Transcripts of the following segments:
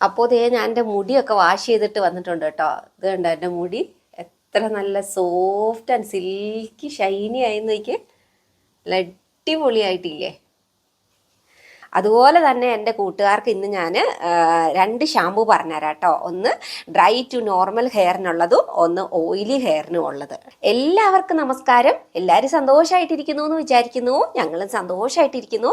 അപ്പോൾ ദേ ഞാൻ എൻ്റെ മുടിയൊക്കെ വാഷ് ചെയ്തിട്ട് വന്നിട്ടുണ്ട് കേട്ടോ. ഇത് കണ്ടോ എൻ്റെ മുടി എത്ര നല്ല സോഫ്റ്റ് ആൻഡ് സിൽക്കി ഷൈനി ആയി നോക്കി. നല്ല അടിപൊളിയായിട്ടില്ലേ? അതുപോലെ തന്നെ എൻ്റെ കൂട്ടുകാർക്ക് ഇന്ന് ഞാൻ 2 ഷാമ്പു പറഞ്ഞുതരാം കേട്ടോ. ഒന്ന് ഡ്രൈ ടു നോർമൽ ഹെയറിനുള്ളതും ഒന്ന് ഓയിലി ഹെയറിനും ഉള്ളത്. എല്ലാവർക്കും നമസ്കാരം. എല്ലാവരും സന്തോഷമായിട്ടിരിക്കുന്നു എന്ന് വിചാരിക്കുന്നു. ഞങ്ങളും സന്തോഷമായിട്ടിരിക്കുന്നു.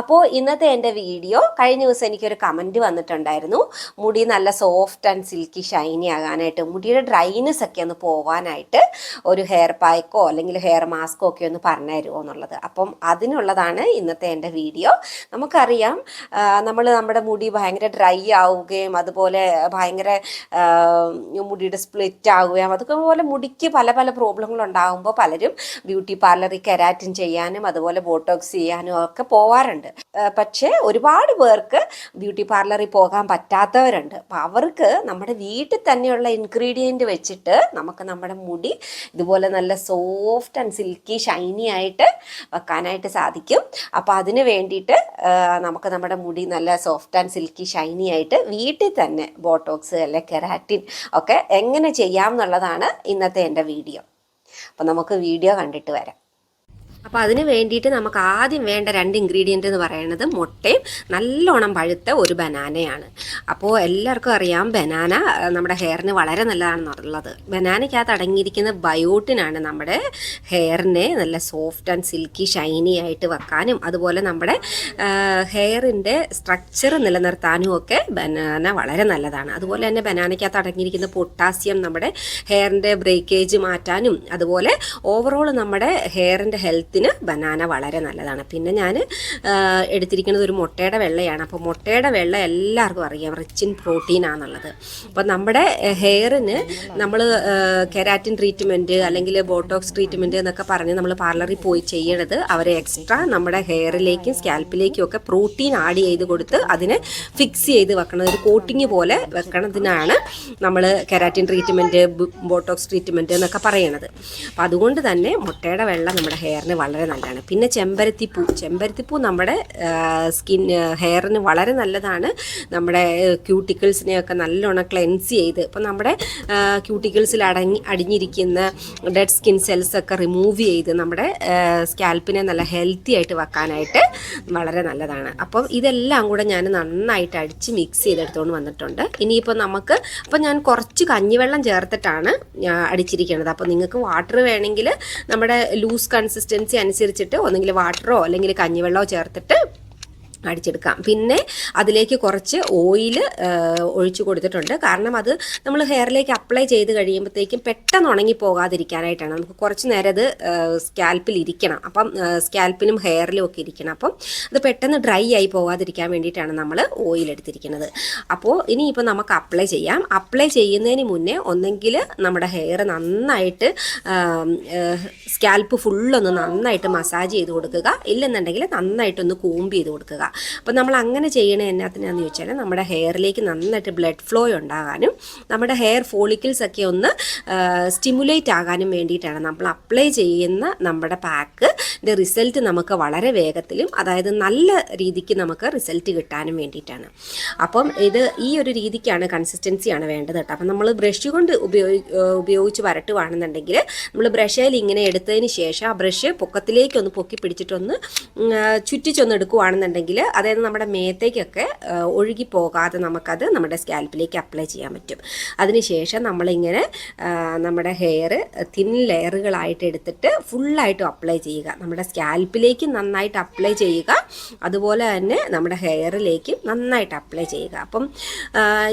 അപ്പോൾ ഇന്നത്തെ എൻ്റെ വീഡിയോ, കഴിഞ്ഞ ദിവസം എനിക്കൊരു കമൻറ്റ് വന്നിട്ടുണ്ടായിരുന്നു, മുടി നല്ല സോഫ്റ്റ് ആൻഡ് സിൽക്കി ഷൈനി ആകാനായിട്ട്, മുടിയുടെ ഡ്രൈനെസ് ഒക്കെ ഒന്ന് പോവാനായിട്ട് ഒരു ഹെയർ പായ്ക്കോ അല്ലെങ്കിൽ ഹെയർ മാസ്കോ ഒക്കെ ഒന്ന് പറഞ്ഞു തരുമോ എന്നുള്ളത്. അപ്പം അതിനുള്ളതാണ് ഇന്നത്തെ എൻ്റെ വീഡിയോ. നമുക്കറിയാം നമ്മുടെ മുടി ഭയങ്കര ഡ്രൈ ആവുകയും അതുപോലെ ഭയങ്കര മുടിയുടെ സ്പ്ലിറ്റ് ആവുകയും അതുപോലെ മുടിക്ക് പല പല പ്രോബ്ലങ്ങൾ ഉണ്ടാകുമ്പോൾ പലരും ബ്യൂട്ടി പാർലറിൽ കെരാറ്റിൻ ചെയ്യാനും അതുപോലെ ബോട്ടോക്സ് ചെയ്യാനും ഒക്കെ പോവാറുണ്ട്. പക്ഷേ ഒരുപാട് പേർക്ക് ബ്യൂട്ടി പാർലറിൽ പോകാൻ പറ്റാത്തവരുണ്ട്. അപ്പോൾ അവർക്ക് നമ്മുടെ വീട്ടിൽ തന്നെയുള്ള ഇൻഗ്രീഡിയൻറ്റ് വെച്ചിട്ട് നമുക്ക് നമ്മുടെ മുടി ഇതുപോലെ നല്ല സോഫ്റ്റ് ആൻഡ് സിൽക്കി ഷൈനി ആയിട്ട് വെക്കാനായിട്ട് സാധിക്കും. അപ്പോൾ അതിന് വേണ്ടിയിട്ട് നമുക്ക് നമ്മുടെ മുടി നല്ല സോഫ്റ്റ് ആൻഡ് സിൽക്കി ഷൈനി ആയിട്ട് വീട്ടിൽ തന്നെ ബോട്ടോക്സ് അല്ലെ കെരാറ്റിൻ ഒക്കെ എങ്ങനെ ചെയ്യാം എന്നുള്ളതാണ് ഇന്നത്തെ എൻ്റെ വീഡിയോ. അപ്പോൾ നമുക്ക് വീഡിയോ കണ്ടിട്ട് വരാം. അപ്പോൾ അതിന് വേണ്ടിയിട്ട് നമുക്ക് ആദ്യം വേണ്ട 2 ഇൻഗ്രീഡിയൻ്റ് എന്ന് പറയുന്നത് മുട്ടയും നല്ലോണം പഴുത്ത ഒരു ബനാനയാണ്. അപ്പോൾ എല്ലാവർക്കും അറിയാം ബനാന നമ്മുടെ ഹെയറിന് വളരെ നല്ലതാണെന്നുള്ളത്. ബനാനയ്ക്കകത്ത് അടങ്ങിയിരിക്കുന്ന ബയോട്ടിനാണ് നമ്മുടെ ഹെയറിനെ നല്ല സോഫ്റ്റ് ആൻഡ് സിൽക്കി ഷൈനി ആയിട്ട് വെക്കാനും അതുപോലെ നമ്മുടെ ഹെയറിൻ്റെ സ്ട്രക്ചർ നിലനിർത്താനും ഒക്കെ ബനാന വളരെ നല്ലതാണ്. അതുപോലെ തന്നെ ബനാനയ്ക്കകത്ത് അടങ്ങിയിരിക്കുന്ന പൊട്ടാസ്യം നമ്മുടെ ഹെയറിൻ്റെ ബ്രേക്കേജ് മാറ്റാനും അതുപോലെ ഓവറോൾ നമ്മുടെ ഹെയറിൻ്റെ ഹെൽത്ത് ബനാന വളരെ നല്ലതാണ്. പിന്നെ ഞാൻ എടുത്തിരിക്കുന്നത് ഒരു മുട്ടയുടെ വെള്ളയാണ്. അപ്പോൾ മുട്ടയുടെ വെള്ള എല്ലാവർക്കും അറിയാം റിച്ച് ഇൻ പ്രോട്ടീൻ ആണെന്നുള്ളത്. അപ്പോൾ നമ്മുടെ ഹെയറിന് നമ്മൾ കെരാറ്റിൻ ട്രീറ്റ്മെൻറ്റ് അല്ലെങ്കിൽ ബോട്ടോക്സ് ട്രീറ്റ്മെൻറ്റ് എന്നൊക്കെ പറഞ്ഞ് നമ്മൾ പാർലറിൽ പോയി ചെയ്യണത് അവർ എക്സ്ട്രാ നമ്മുടെ ഹെയറിലേക്കും സ്കാൽപ്പിലേക്കും ഒക്കെ പ്രോട്ടീൻ ആഡ് ചെയ്ത് കൊടുത്ത് അതിനെ ഫിക്സ് ചെയ്ത് വെക്കണം, ഒരു കോട്ടിങ് പോലെ വെക്കണതിനാണ് നമ്മൾ കെരാറ്റിൻ ട്രീറ്റ്മെൻറ്റ് ബോട്ടോക്സ് ട്രീറ്റ്മെൻറ്റ് എന്നൊക്കെ പറയണത്. അപ്പോൾ അതുകൊണ്ട് തന്നെ മുട്ടയുടെ വെള്ളം നമ്മുടെ ഹെയറിന് വളരെ നല്ലതാണ്. പിന്നെ ചെമ്പരത്തിപ്പൂ നമ്മുടെ ഹെയറിന് വളരെ നല്ലതാണ്. നമ്മുടെ ക്യൂട്ടിക്കിൾസിനെയൊക്കെ നല്ലോണം ക്ലെൻസ് ചെയ്ത് ഇപ്പം നമ്മുടെ ക്യൂട്ടിക്കിൾസിൽ അടിഞ്ഞിരിക്കുന്ന ഡെഡ് സ്കിൻ സെൽസ് ഒക്കെ റിമൂവ് ചെയ്ത് നമ്മുടെ സ്കാൽപ്പിനെ നല്ല ഹെൽത്തി ആയിട്ട് വെക്കാനായിട്ട് വളരെ നല്ലതാണ്. അപ്പം ഇതെല്ലാം കൂടെ ഞാൻ നന്നായിട്ട് അടിച്ച് മിക്സ് ചെയ്തെടുത്തുകൊണ്ട് വന്നിട്ടുണ്ട്. ഇനിയിപ്പോൾ അപ്പം ഞാൻ കുറച്ച് കഞ്ഞിവെള്ളം ചേർത്തിട്ടാണ് അടിച്ചിരിക്കുന്നത്. അപ്പോൾ നിങ്ങൾക്ക് വാട്ടർ വേണമെങ്കിൽ നമ്മുടെ ലൂസ് കൺസിസ്റ്റൻസി അനുസരിച്ചിട്ട് ഒന്നെങ്കിൽ വാട്ടറോ അല്ലെങ്കിൽ കഞ്ഞിവെള്ളമോ ചേർത്തിട്ട് അടിച്ചെടുക്കാം. പിന്നെ അതിലേക്ക് കുറച്ച് ഓയിൽ ഒഴിച്ചു കൊടുത്തിട്ടുണ്ട്. കാരണം അത് നമ്മൾ ഹെയറിലേക്ക് അപ്ലൈ ചെയ്ത് കഴിയുമ്പോഴത്തേക്കും പെട്ടെന്ന് ഉണങ്ങി പോകാതിരിക്കാനായിട്ടാണ്. നമുക്ക് കുറച്ച് നേരം അത് സ്കാൽപ്പിൽ ഇരിക്കണം. അപ്പം സ്കാൽപ്പിനും ഹെയറിലും ഒക്കെ ഇരിക്കണം. അപ്പം അത് പെട്ടെന്ന് ഡ്രൈ ആയി പോകാതിരിക്കാൻ വേണ്ടിയിട്ടാണ് നമ്മൾ ഓയിൽ എടുത്തിരിക്കുന്നത്. അപ്പോൾ ഇനിയിപ്പോൾ നമുക്ക് അപ്ലൈ ചെയ്യാം. അപ്ലൈ ചെയ്യുന്നതിന് മുന്നേ ഒന്നെങ്കിൽ നമ്മുടെ ഹെയർ നന്നായിട്ട് സ്കാൽപ്പ് ഫുള്ളൊന്ന് നന്നായിട്ട് മസാജ് ചെയ്ത് കൊടുക്കുക, ഇല്ലെന്നുണ്ടെങ്കിൽ നന്നായിട്ടൊന്ന് കൂമ്പ് ചെയ്ത് കൊടുക്കുക. അപ്പോൾ നമ്മൾ അങ്ങനെ ചെയ്യണത് എന്നാത്തിനാന്ന് ചോദിച്ചാൽ നമ്മുടെ ഹെയറിലേക്ക് നന്നായിട്ട് ബ്ലഡ് ഫ്ലോ ഉണ്ടാകാനും നമ്മുടെ ഹെയർ ഫോളിക്കിൾസ് ഒക്കെ ഒന്ന് സ്റ്റിമുലേറ്റ് ആകാനും വേണ്ടിയിട്ടാണ് നമ്മൾ അപ്ലൈ ചെയ്യുന്ന നമ്മുടെ പാക്കിൻ്റെ റിസൾട്ട് നമുക്ക് വളരെ വേഗത്തിലും അതായത് നല്ല രീതിക്ക് നമുക്ക് റിസൾട്ട് കിട്ടാനും വേണ്ടിയിട്ടാണ്. അപ്പം ഈ ഒരു രീതിക്കാണ് കൺസിസ്റ്റൻസിയാണ് വേണ്ടത് കേട്ടോ. അപ്പം നമ്മൾ ബ്രഷ് കൊണ്ട് ഉപയോഗിച്ച് വരട്ടുവാണെന്നുണ്ടെങ്കിൽ നമ്മൾ ബ്രഷിൽ ഇങ്ങനെ എടുത്തതിന് ശേഷം ആ ബ്രഷ് പൊക്കത്തിലേക്കൊന്ന് പൊക്കി പിടിച്ചിട്ടൊന്ന് ചുറ്റിച്ചൊന്ന് എടുക്കുവാണെന്നുണ്ടെങ്കിൽ അതായത് നമ്മുടെ മേത്തേക്കൊക്കെ ഒഴുകി പോകാതെ നമുക്കത് നമ്മുടെ സ്കാൽപ്പിലേക്ക് അപ്ലൈ ചെയ്യാൻ പറ്റും. അതിനുശേഷം നമ്മളിങ്ങനെ നമ്മുടെ ഹെയർ തിൻ ലെയറുകളായിട്ട് എടുത്തിട്ട് ഫുള്ളായിട്ടും അപ്ലൈ ചെയ്യുക. നമ്മുടെ സ്കാൽപ്പിലേക്ക് നന്നായിട്ട് അപ്ലൈ ചെയ്യുക, അതുപോലെ തന്നെ നമ്മുടെ ഹെയറിലേക്ക് നന്നായിട്ട് അപ്ലൈ ചെയ്യുക. അപ്പം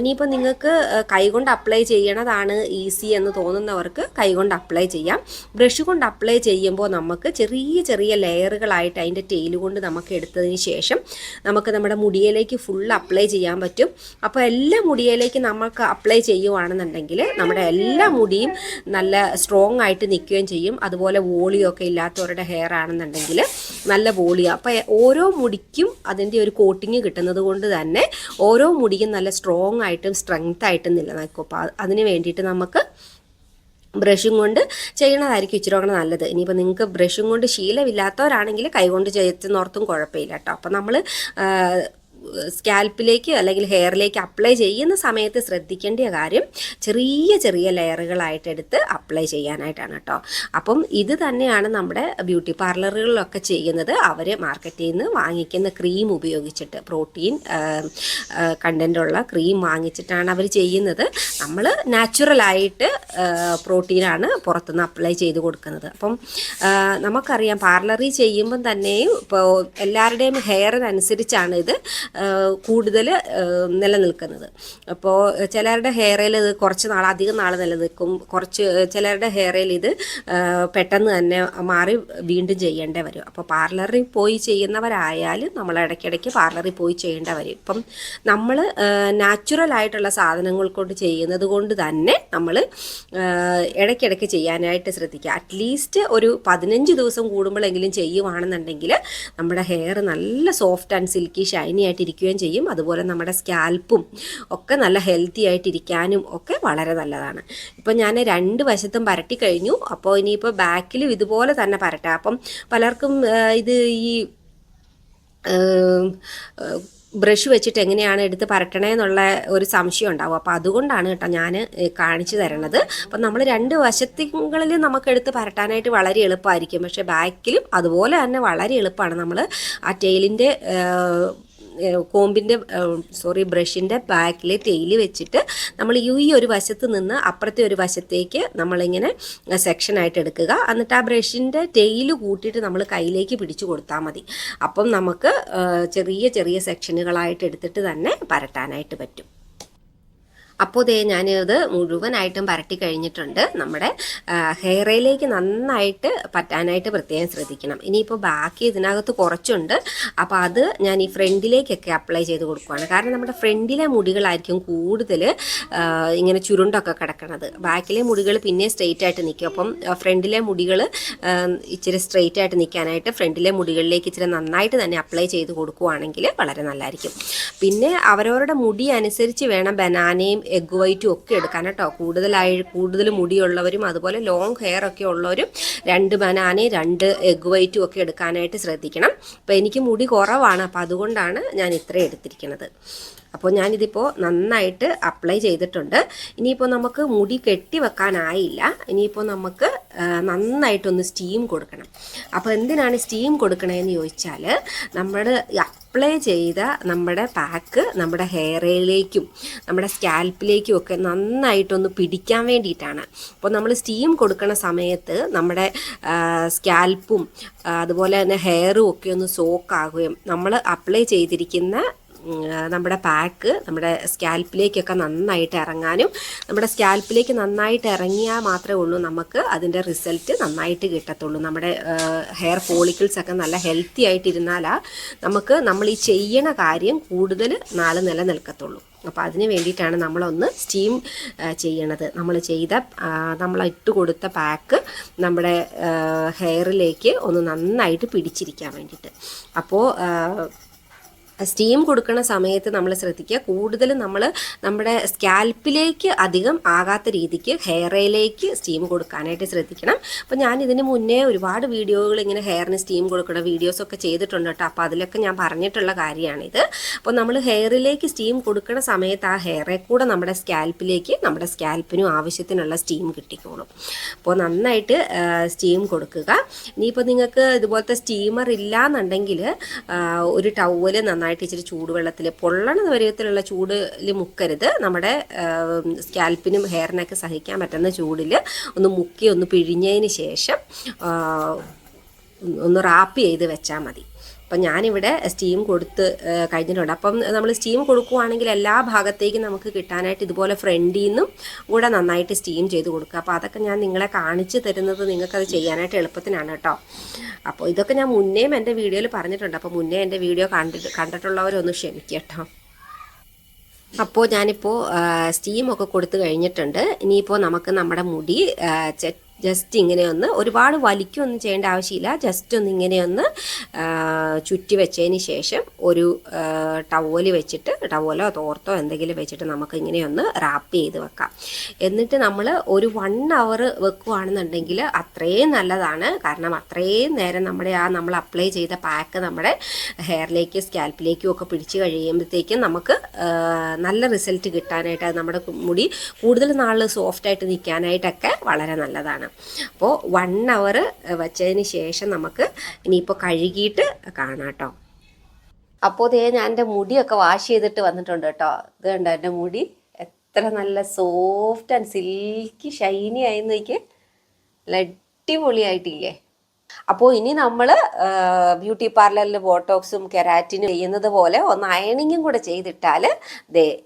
ഇനിയിപ്പോൾ നിങ്ങൾക്ക് കൈകൊണ്ട് അപ്ലൈ ചെയ്യണതാണ് ഈസി എന്ന് തോന്നുന്നവർക്ക് കൈകൊണ്ട് അപ്ലൈ ചെയ്യാം. ബ്രഷ് കൊണ്ട് അപ്ലൈ ചെയ്യുമ്പോൾ നമുക്ക് ചെറിയ ചെറിയ ലെയറുകളായിട്ട് അതിൻ്റെ ടെയിൽ കൊണ്ട് നമുക്ക് എടുത്തതിന് ശേഷം നമുക്ക് നമ്മുടെ മുടിയിലേക്ക് ഫുൾ അപ്ലൈ ചെയ്യാൻ പറ്റും. അപ്പോൾ എല്ലാ മുടിയിലേക്ക് നമുക്ക് അപ്ലൈ ചെയ്യുവാണെന്നുണ്ടെങ്കിൽ നമ്മുടെ എല്ലാ മുടിയും നല്ല സ്ട്രോങ് ആയിട്ട് നിൽക്കുകയും ചെയ്യും. അതുപോലെ വോളിയൊക്കെ ഇല്ലാത്തവരുടെ ഹെയർ ആണെന്നുണ്ടെങ്കിൽ നല്ല വോളിയാണ്. അപ്പോൾ ഓരോ മുടിക്കും അതിൻ്റെ ഒരു കോട്ടിങ് കിട്ടുന്നത് കൊണ്ട് തന്നെ ഓരോ മുടിയും നല്ല സ്ട്രോങ് ആയിട്ടും സ്ട്രെങ്ത് ആയിട്ടും നിലനിൽക്കും. അപ്പോൾ അതിന് വേണ്ടിയിട്ട് നമുക്ക് ബ്രഷും കൊണ്ട് ചെയ്യണതായിരിക്കും ഇച്ചിരി കൂടെ നല്ലത്. ഇനിയിപ്പോൾ നിങ്ങൾക്ക് ബ്രഷും കൊണ്ട് ശീലമില്ലാത്തവരാണെങ്കിൽ കൈകൊണ്ട് ചെയ്യുന്നോർത്തും കുഴപ്പമില്ല കേട്ടോ. അപ്പോൾ നമ്മൾ സ്കാൽപ്പിലേക്ക് അല്ലെങ്കിൽ ഹെയറിലേക്ക് അപ്ലൈ ചെയ്യുന്ന സമയത്ത് ശ്രദ്ധിക്കേണ്ട കാര്യം ചെറിയ ചെറിയ ലെയറുകളായിട്ട് എടുത്ത് അപ്ലൈ ചെയ്യാനായിട്ടാണ് കേട്ടോ. അപ്പം ഇത് തന്നെയാണ് നമ്മുടെ ബ്യൂട്ടി പാർലറുകളിലൊക്കെ ചെയ്യുന്നത്. അവർ മാർക്കറ്റിൽ നിന്ന് വാങ്ങിക്കുന്ന ക്രീം ഉപയോഗിച്ചിട്ട്, പ്രോട്ടീൻ കണ്ടൻറ്റുള്ള ക്രീം വാങ്ങിച്ചിട്ടാണ് അവർ ചെയ്യുന്നത്. നമ്മൾ നാച്ചുറലായിട്ട് പ്രോട്ടീനാണ് പുറത്തുനിന്ന് അപ്ലൈ ചെയ്ത് കൊടുക്കുന്നത്. അപ്പം നമുക്കറിയാം പാർലറിൽ ചെയ്യുമ്പം തന്നെയും ഇപ്പോൾ എല്ലാവരുടെയും ഹെയറിനനുസരിച്ചാണ് ഇത് കൂടുതൽ നിലനിൽക്കുന്നത്. അപ്പോൾ ചിലരുടെ ഹെയറിൽ ഇത് കുറച്ച് നാൾ അധികം നാൾ നിലനിൽക്കും, ചിലരുടെ ഹെയറിൽ ഇത് പെട്ടെന്ന് തന്നെ മാറി വീണ്ടും ചെയ്യേണ്ടി വരും. അപ്പോൾ പാർലറിൽ പോയി ചെയ്യുന്നവരായാലും നമ്മൾ ഇടയ്ക്കിടയ്ക്ക് പാർലറിൽ പോയി ചെയ്യേണ്ടി വരും. ഇപ്പം നമ്മൾ നാച്ചുറലായിട്ടുള്ള സാധനങ്ങൾ കൊണ്ട് ചെയ്യുന്നത് കൊണ്ട് തന്നെ നമ്മൾ ഇടയ്ക്കിടയ്ക്ക് ചെയ്യാനായിട്ട് ശ്രദ്ധിക്കുക. അറ്റ്ലീസ്റ്റ് ഒരു 15 ദിവസം കൂടുമ്പോഴെങ്കിലും ചെയ്യുവാണെന്നുണ്ടെങ്കിൽ നമ്മുടെ ഹെയർ നല്ല സോഫ്റ്റ് ആൻഡ് സിൽക്കി ഷൈനി ആയിട്ടിരിക്കുകയും ചെയ്യും. അതുപോലെ നമ്മുടെ സ്കാൽപ്പും ഒക്കെ നല്ല ഹെൽത്തി ആയിട്ടിരിക്കാനും ഒക്കെ വളരെ നല്ലതാണ്. ഇപ്പം ഞാൻ 2 വശത്തും പരട്ടി കഴിഞ്ഞു. അപ്പോൾ ഇനിയിപ്പോൾ ബാക്കിലും ഇതുപോലെ തന്നെ പരട്ടാം. അപ്പം പലർക്കും ഇത് ഈ ബ്രഷ് വെച്ചിട്ട് എങ്ങനെയാണ് എടുത്ത് പരട്ടണേ എന്നുള്ള ഒരു സംശയം ഉണ്ടാവും. അപ്പോൾ അതുകൊണ്ടാണ് കേട്ടോ ഞാൻ കാണിച്ചു തരണത്. അപ്പം നമ്മൾ 2 വശത്തുകളിൽ നമുക്കെടുത്ത് പരട്ടാനായിട്ട് വളരെ എളുപ്പമായിരിക്കും. പക്ഷേ ബാക്കിലും അതുപോലെ തന്നെ വളരെ എളുപ്പമാണ്. നമ്മൾ ആ ടെയിലിൻ്റെ ബ്രഷിൻ്റെ ബാക്കിൽ ടെയിൽ വെച്ചിട്ട് നമ്മൾ ഈ ഒരു വശത്ത് നിന്ന് അപ്പുറത്തെ ഒരു വശത്തേക്ക് നമ്മളിങ്ങനെ സെക്ഷനായിട്ട് എടുക്കുക. എന്നിട്ട് ആ ബ്രഷിൻ്റെ ടെയിൽ കൂട്ടിയിട്ട് നമ്മൾ കയ്യിലേക്ക് പിടിച്ചു കൊടുത്താൽ മതി. അപ്പം നമുക്ക് ചെറിയ ചെറിയ സെക്ഷനുകളായിട്ട് എടുത്തിട്ട് തന്നെ പരട്ടാനായിട്ട് പറ്റും. അപ്പോൾ ഞാനിത് മുഴുവനായിട്ടും പരട്ടി കഴിഞ്ഞിട്ടുണ്ട്. നമ്മുടെ ഹെയർ ഓയിലേക്ക് നന്നായിട്ട് പറ്റാനായിട്ട് പ്രത്യേകം ശ്രദ്ധിക്കണം. ഇനിയിപ്പോൾ ബാക്കി ഇതിനകത്ത് കുറച്ചുണ്ട്. അപ്പോൾ അത് ഞാൻ ഈ ഫ്രണ്ടിലേക്കൊക്കെ അപ്ലൈ ചെയ്ത് കൊടുക്കുകയാണ്. കാരണം നമ്മുടെ ഫ്രണ്ടിലെ മുടികളായിരിക്കും കൂടുതൽ ഇങ്ങനെ ചുരുണ്ടൊക്കെ കിടക്കണത്. ബാക്കിലെ മുടികൾ പിന്നെ സ്ട്രെയിറ്റ് ആയിട്ട് നിൽക്കും. അപ്പം ഫ്രണ്ടിലെ മുടികൾ ഇച്ചിരി സ്ട്രെയിറ്റ് ആയിട്ട് നിൽക്കാനായിട്ട് ഫ്രണ്ടിലെ മുടികളിലേക്ക് ഇച്ചിരി നന്നായിട്ട് തന്നെ അപ്ലൈ ചെയ്ത് കൊടുക്കുകയാണെങ്കിൽ വളരെ നല്ലതായിരിക്കും. പിന്നെ അവരവരുടെ മുടി അനുസരിച്ച് വേണം ബനാനയും എഗ് വൈറ്റും ഒക്കെ എടുക്കാൻ കേട്ടോ. കൂടുതൽ മുടിയുള്ളവരും അതുപോലെ ലോങ് ഹെയർ ഒക്കെ ഉള്ളവരും 2 ബനാനയും 2 എഗ് വൈറ്റും ഒക്കെ എടുക്കാനായിട്ട് ശ്രദ്ധിക്കണം. അപ്പോൾ എനിക്ക് മുടി കുറവാണ്, അപ്പോൾ അതുകൊണ്ടാണ് ഞാൻ ഇത്രയും എടുത്തിരിക്കുന്നത്. അപ്പോൾ ഞാനിതിപ്പോൾ നന്നായിട്ട് അപ്ലൈ ചെയ്തിട്ടുണ്ട്. ഇനിയിപ്പോൾ നമുക്ക് മുടി കെട്ടി വെക്കാനായില്ല. ഇനിയിപ്പോൾ നമുക്ക് നന്നായിട്ടൊന്ന് സ്റ്റീം കൊടുക്കണം. അപ്പോൾ എന്തിനാണ് സ്റ്റീം കൊടുക്കണതെന്ന് ചോദിച്ചാൽ, നമ്മൾ അപ്ലൈ ചെയ്ത നമ്മുടെ പാക്ക് നമ്മുടെ ഹെയറിലേക്കും നമ്മുടെ സ്കാൽപ്പിലേക്കും ഒക്കെ നന്നായിട്ടൊന്ന് പിടിക്കാൻ വേണ്ടിയിട്ടാണ്. അപ്പോൾ നമ്മൾ സ്റ്റീം കൊടുക്കുന്ന സമയത്ത് നമ്മുടെ സ്കാൽപ്പും അതുപോലെ തന്നെ ഹെയറും ഒക്കെ ഒന്ന് സോക്കാകുകയും നമ്മൾ അപ്ലൈ ചെയ്തിരിക്കുന്ന നമ്മുടെ പാക്ക് നമ്മുടെ സ്കാൽപ്പിലേക്കൊക്കെ നന്നായിട്ട് ഇറങ്ങാനും, നമ്മുടെ സ്കാൽപ്പിലേക്ക് നന്നായിട്ട് ഇറങ്ങിയാൽ മാത്രമേ ഉള്ളൂ നമുക്ക് അതിൻ്റെ റിസൾട്ട് നന്നായിട്ട് കിട്ടത്തുള്ളൂ. നമ്മുടെ ഹെയർ ഫോളിക്കിൾസ് ഒക്കെ നല്ല ഹെൽത്തി ആയിട്ടിരുന്നാലാ നമുക്ക് നമ്മൾ ഈ ചെയ്യണ കാര്യം കൂടുതൽ നാൾ നിലനിൽക്കത്തുള്ളൂ. അപ്പോൾ അതിന് വേണ്ടിയിട്ടാണ് നമ്മളൊന്ന് സ്റ്റീം ചെയ്യണത്. നമ്മൾ ഇട്ട് കൊടുത്ത പാക്ക് നമ്മുടെ ഹെയറിലേക്ക് ഒന്ന് നന്നായിട്ട് പിടിച്ചിരിക്കാൻ വേണ്ടിയിട്ട്. അപ്പോൾ സ്റ്റീം കൊടുക്കുന്ന സമയത്ത് നമ്മൾ ശ്രദ്ധിക്കുക, കൂടുതലും നമ്മൾ നമ്മുടെ സ്കാൽപ്പിലേക്ക് അധികം ആകാത്ത രീതിക്ക് ഹെയർ ഓയിലേക്ക് സ്റ്റീം കൊടുക്കാനായിട്ട് ശ്രദ്ധിക്കണം. അപ്പോൾ ഞാൻ ഇതിന് മുന്നേ ഒരുപാട് വീഡിയോകൾ ഇങ്ങനെ ഹെയറിന് സ്റ്റീം കൊടുക്കുന്ന വീഡിയോസൊക്കെ ചെയ്തിട്ടുണ്ട് കേട്ടോ. അപ്പോൾ അതിലൊക്കെ ഞാൻ പറഞ്ഞിട്ടുള്ള കാര്യമാണിത്. അപ്പോൾ നമ്മൾ ഹെയറിലേക്ക് സ്റ്റീം കൊടുക്കുന്ന സമയത്ത് ആ ഹെയറെ കൂടെ നമ്മുടെ സ്കാൽപ്പിനും ആവശ്യത്തിനുള്ള സ്റ്റീം കിട്ടിക്കോളും. അപ്പോൾ നന്നായിട്ട് സ്റ്റീം കൊടുക്കുക. ഇനിയിപ്പോൾ നിങ്ങൾക്ക് ഇതുപോലത്തെ സ്റ്റീമർ ഇല്ലാന്നുണ്ടെങ്കിൽ ഒരു ടവല് നന്നായിട്ട് ഇച്ചിരി ചൂടുവെള്ളത്തിൽ പൊള്ളണ വരത്തിലുള്ള ചൂടിൽ മുക്കരുത്. നമ്മുടെ സ്കാൽപ്പിനും ഹെയറിനൊക്കെ സഹിക്കാൻ പറ്റുന്ന ചൂടിൽ ഒന്ന് മുക്കി ഒന്ന് പിഴിഞ്ഞതിന് ശേഷം ഒന്ന് റാപ്പ് ചെയ്ത് വെച്ചാൽ മതി. അപ്പം ഞാനിവിടെ സ്റ്റീം കൊടുത്ത് കഴിഞ്ഞിട്ടുണ്ട്. അപ്പം നമ്മൾ സ്റ്റീം കൊടുക്കുകയാണെങ്കിൽ എല്ലാ ഭാഗത്തേക്കും നമുക്ക് കിട്ടാനായിട്ട് ഇതുപോലെ ഫ്രണ്ടിൽ നിന്നും കൂടെ നന്നായിട്ട് സ്റ്റീം ചെയ്ത് കൊടുക്കുക. അപ്പോൾ അതൊക്കെ ഞാൻ നിങ്ങളെ കാണിച്ച് തരുന്നത് നിങ്ങൾക്കത് ചെയ്യാനായിട്ട് എളുപ്പത്തിനാണ് കേട്ടോ. അപ്പോൾ ഇതൊക്കെ ഞാൻ മുന്നേയും എൻ്റെ വീഡിയോയിൽ പറഞ്ഞിട്ടുണ്ട്. അപ്പോൾ മുന്നേ എൻ്റെ വീഡിയോ കണ്ടിട്ടുള്ളവരൊന്ന് ക്ഷമിക്കുക കേട്ടോ. അപ്പോൾ ഞാനിപ്പോൾ സ്റ്റീമൊക്കെ കൊടുത്ത് കഴിഞ്ഞിട്ടുണ്ട്. ഇനിയിപ്പോൾ നമുക്ക് നമ്മുടെ മുടി ജസ്റ്റ് ഇങ്ങനെ ഒന്ന് ഒരുപാട് വലിക്കൊന്നും ചെയ്യേണ്ട ആവശ്യമില്ല. ജസ്റ്റ് ഒന്ന് ഇങ്ങനെ ഒന്ന് ചുറ്റി വെച്ചതിന് ശേഷം ഒരു ടവല് വെച്ചിട്ട്, ടവലോ തോർത്തോ എന്തെങ്കിലും വെച്ചിട്ട് നമുക്ക് ഇങ്ങനെ ഒന്ന് റാപ്പ് ചെയ്ത് വെക്കാം. എന്നിട്ട് നമ്മൾ ഒരു 1 hour വെക്കുകയാണെന്നുണ്ടെങ്കിൽ അത്രയും നല്ലതാണ്. കാരണം അത്രയും നേരം നമ്മൾ അപ്ലൈ ചെയ്ത പാക്ക് നമ്മുടെ ഹെയറിലേക്ക് സ്കാൽപ്പിലേക്കും ഒക്കെ പിടിച്ച് കഴിയുമ്പോഴത്തേക്കും നമുക്ക് നല്ല റിസൾട്ട് കിട്ടാനായിട്ട്, നമ്മുടെ മുടി കൂടുതൽ നാൾ സോഫ്റ്റായിട്ട് നിൽക്കാനായിട്ടൊക്കെ വളരെ നല്ലതാണ്. അപ്പോൾ 1 hour വെച്ചതിന് ശേഷം നമുക്ക് ഇനിയിപ്പോൾ കഴുകിയിട്ട് കാണാം കേട്ടോ. അപ്പോൾ ഞാൻ എൻ്റെ മുടിയൊക്കെ വാഷ് ചെയ്തിട്ട് വന്നിട്ടുണ്ട് കേട്ടോ. ഇത് കണ്ടോ എൻ്റെ മുടി എത്ര നല്ല സോഫ്റ്റ് ആൻഡ് സിൽക്കി ഷൈനി ആയെന്ന് നോക്കിയേ, നല്ല അടിപൊളിയായിട്ടില്ലേ. അപ്പോൾ ഇനി നമ്മൾ ബ്യൂട്ടി പാർലറിൽ ബോട്ടോക്സും കെരാറ്റിനും ചെയ്യുന്നത് പോലെ ഒന്ന് അയണിങ്ങും കൂടെ ചെയ്തിട്ടാൽ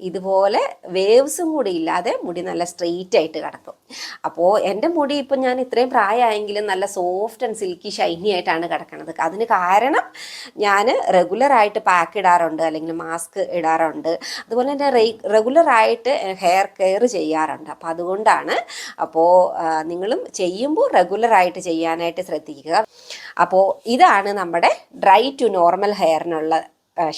ഇതുപോലെ വേവ്സും കൂടി ഇല്ലാതെ മുടി നല്ല സ്ട്രെയിറ്റ് ആയിട്ട് കിടക്കും. അപ്പോൾ എൻ്റെ മുടി ഇപ്പം ഞാൻ ഇത്രയും പ്രായമായെങ്കിലും നല്ല സോഫ്റ്റ് ആൻഡ് സിൽക്കി ഷൈനി ആയിട്ടാണ് കിടക്കുന്നത്. അതിന് കാരണം ഞാൻ റെഗുലറായിട്ട് പാക്ക് ഇടാറുണ്ട്, അല്ലെങ്കിൽ മാസ്ക് ഇടാറുണ്ട്. അതുപോലെ തന്നെ റെഗുലറായിട്ട് ഹെയർ കെയർ ചെയ്യാറുണ്ട്. അപ്പോൾ അതുകൊണ്ടാണ്. അപ്പോൾ നിങ്ങളും ചെയ്യുമ്പോൾ റെഗുലറായിട്ട് ചെയ്യാനായിട്ട് ശ്രദ്ധിക്കുക. അപ്പോൾ ഇതാണ് നമ്മുടെ ഡ്രൈ ടു നോർമൽ ഹെയറിനുള്ള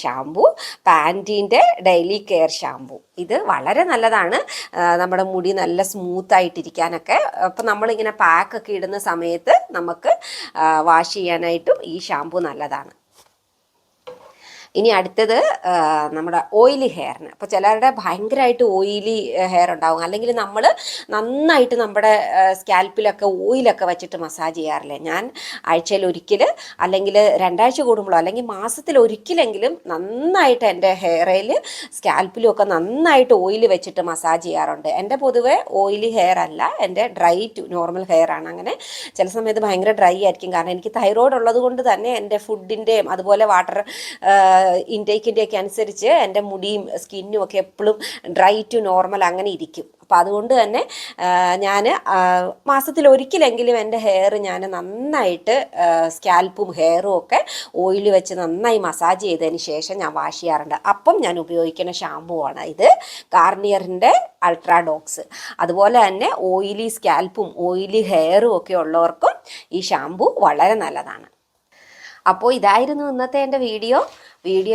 ഷാമ്പു, പാൻറ്റീൻ്റെ ഡെയിലി കെയർ ഷാമ്പു. ഇത് വളരെ നല്ലതാണ് നമ്മുടെ മുടി നല്ല സ്മൂത്ത് ആയിട്ടിരിക്കാനൊക്കെ. അപ്പോൾ നമ്മളിങ്ങനെ പാക്കൊക്കെ ഇടുന്ന സമയത്ത് നമുക്ക് വാഷ് ചെയ്യാനായിട്ടും ഈ ഷാമ്പു നല്ലതാണ്. ഇനി അടുത്തത് നമ്മുടെ ഓയിലി ഹെയറിന്. അപ്പോൾ ചിലരുടെ ഭയങ്കരമായിട്ട് ഓയിലി ഹെയർ ഉണ്ടാവും, അല്ലെങ്കിൽ നമ്മൾ നന്നായിട്ട് നമ്മുടെ സ്കാൽപ്പിലൊക്കെ ഓയിലൊക്കെ വെച്ചിട്ട് മസാജ് ചെയ്യാറില്ലേ. ഞാൻ ആഴ്ചയിൽ ഒരിക്കൽ, അല്ലെങ്കിൽ 2 ആഴ്ച കൂടുമ്പോഴോ, അല്ലെങ്കിൽ മാസത്തിൽ ഒരിക്കലെങ്കിലും നന്നായിട്ട് എൻ്റെ ഹെയറിൽ സ്കാൽപ്പിലും ഒക്കെ നന്നായിട്ട് ഓയിൽ വെച്ചിട്ട് മസാജ് ചെയ്യാറുണ്ട്. എൻ്റെ പൊതുവെ ഓയിലി ഹെയർ അല്ല, എൻ്റെ ഡ്രൈ ടു നോർമൽ ഹെയർ ആണ്. അങ്ങനെ ചില സമയത്ത് ഭയങ്കര ഡ്രൈ ആയിരിക്കും. കാരണം എനിക്ക് തൈറോയ്ഡ് ഉള്ളത് കൊണ്ട് തന്നെ എൻ്റെ ഫുഡിൻ്റെയും അതുപോലെ വാട്ടർ ഇൻടേക്കിൻ്റെയൊക്കെ അനുസരിച്ച് എൻ്റെ മുടിയും സ്കിന്നും ഒക്കെ എപ്പോഴും ഡ്രൈ ടു നോർമൽ അങ്ങനെ ഇരിക്കും. അപ്പോൾ അതുകൊണ്ട് തന്നെ ഞാൻ മാസത്തിൽ ഒരിക്കലെങ്കിലും എൻ്റെ ഹെയർ ഞാൻ നന്നായിട്ട് സ്കാൽപ്പും ഹെയറും ഒക്കെ ഓയിൽ വെച്ച് നന്നായി മസാജ് ചെയ്തതിന് ശേഷം ഞാൻ വാഷ് ചെയ്യാറുണ്ട്. അപ്പം ഞാൻ ഉപയോഗിക്കുന്ന ഷാമ്പു ആണ് ഇത്, ഗാർണിയറിൻ്റെ അൾട്രാഡോക്സ്. അതുപോലെ തന്നെ ഓയിലി സ്കാൽപ്പും ഓയിലി ഹെയറും ഒക്കെ ഉള്ളവർക്കും ഈ ഷാമ്പു വളരെ നല്ലതാണ്. അപ്പോൾ ഇതായിരുന്നു ഇന്നത്തെ എൻ്റെ വീഡിയോ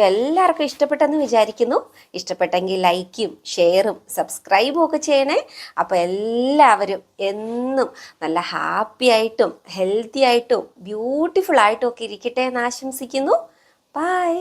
എല്ലാവർക്കും ഇഷ്ടപ്പെട്ടെന്ന് വിചാരിക്കുന്നു. ഇഷ്ടപ്പെട്ടെങ്കിൽ ലൈക്കും ഷെയറും സബ്സ്ക്രൈബും ഒക്കെ ചെയ്യണേ. അപ്പോൾ എല്ലാവരും എന്നും നല്ല ഹാപ്പി ആയിട്ടും ഹെൽത്തി ആയിട്ടും ബ്യൂട്ടിഫുൾ ആയിട്ടും ഒക്കെ ഇരിക്കട്ടെ എന്ന് ആശംസിക്കുന്നു. ബൈ.